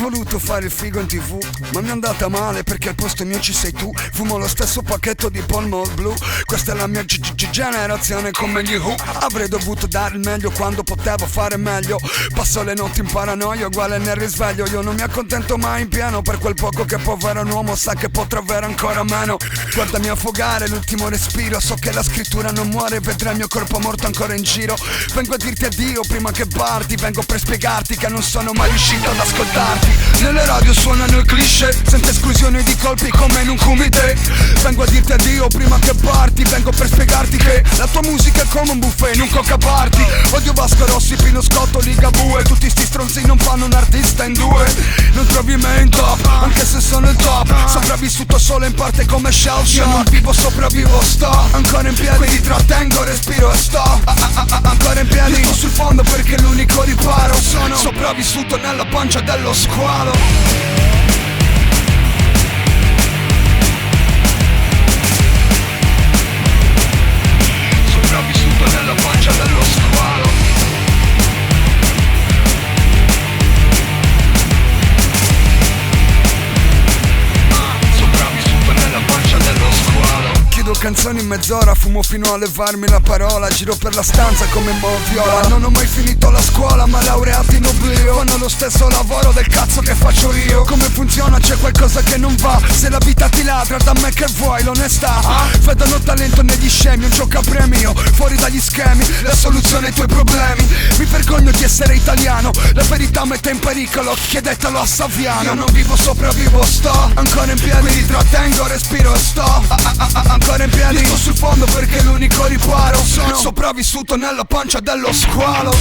voluto fare il figo in TV, ma mi è andata male perché al posto mio ci sei tu. Fumo lo stesso pacchetto di polmo blu. Questa è la mia generazione come gli Who. Avrei dovuto dare il meglio quando potevo fare meglio. Passo le notti in paranoia uguale nel risveglio. Io non mi accontento mai in pieno, per quel poco che può avere un uomo sa che potrà avere ancora meno. Guardami affogare l'ultimo respiro, so che la scrittura non muore, vedrai il mio corpo morto ancora in giro. Vengo a dirti addio prima che parti, vengo per spiegarti che non sono mai riuscito ad ascoltarti. Nelle radio suonano i cliché, senza esclusione di colpi come in un comité. Vengo a dirti addio prima che parti, vengo per spiegarti che la tua musica è come un buffet in un coca party. Odio Vasco Rossi, Pino Scotto, Ligabue, tutti sti stronzi non fanno un artista in due. Non trovi me in top, anche se sono il top. Sopravvissuto solo in parte come Shell. Io non vivo, sopravvivo, sto ancora in piedi, quindi trattengo, respiro e sto ancora in piedi. Io sto sul fondo perché l'unico riparo sono sopravvissuto nella pancia dello squalo. Nella pancia dello squalo. Sopravvissuto nella pancia dello squalo. Chiudo canzoni in mezz'ora, fumo fino a levarmi la parola. Giro per la stanza come Mo Viola. Non ho mai finito la scuola ma laureato in oblio. Fanno lo stesso lavoro del cazzo che faccio io. Come funziona? C'è qualcosa che non va. Se la vita ti ladra da me che vuoi l'onestà. Vedono talento negli scemi, un gioco a premio. Fuori dagli schemi, la soluzione ai tuoi problemi. Mi vergogno di essere italiano, la verità mette in pericolo, chiedetelo a Saviano. Io non vivo, sopravvivo, sto ancora in piedi, quindi trattengo, respiro e sto ancora in piedi. Io sto sul fondo perché l'unico riparo sono sopravvissuto nella pancia dello squalo.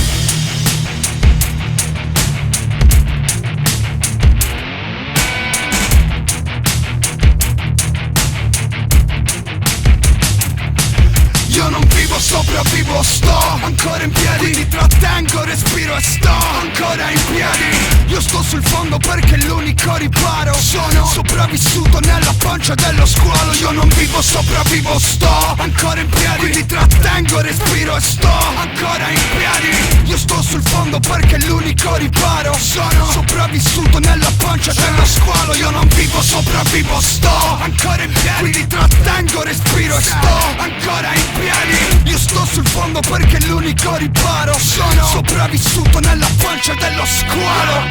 Io non vivo, sopravvivo, sto ancora in piedi, quindi trattengo, respiro e sto ancora in piedi. Io sto sul fondo perché l'unico riparo sono sopravvissuto nella pancia dello squalo. Io non vivo, sopravvivo, sto ancora in piedi, quindi trattengo, respiro e sto ancora in piedi. Io sto sul fondo perché l'unico riparo sono sopravvissuto nella pancia dello squalo. Io non vivo, sopravvivo, sto ancora in piedi, quindi trattengo, respiro e sto ancora in piedi. Io sto sul fondo perché l'unico riparo sono sopravvissuto nella pancia dello squalo.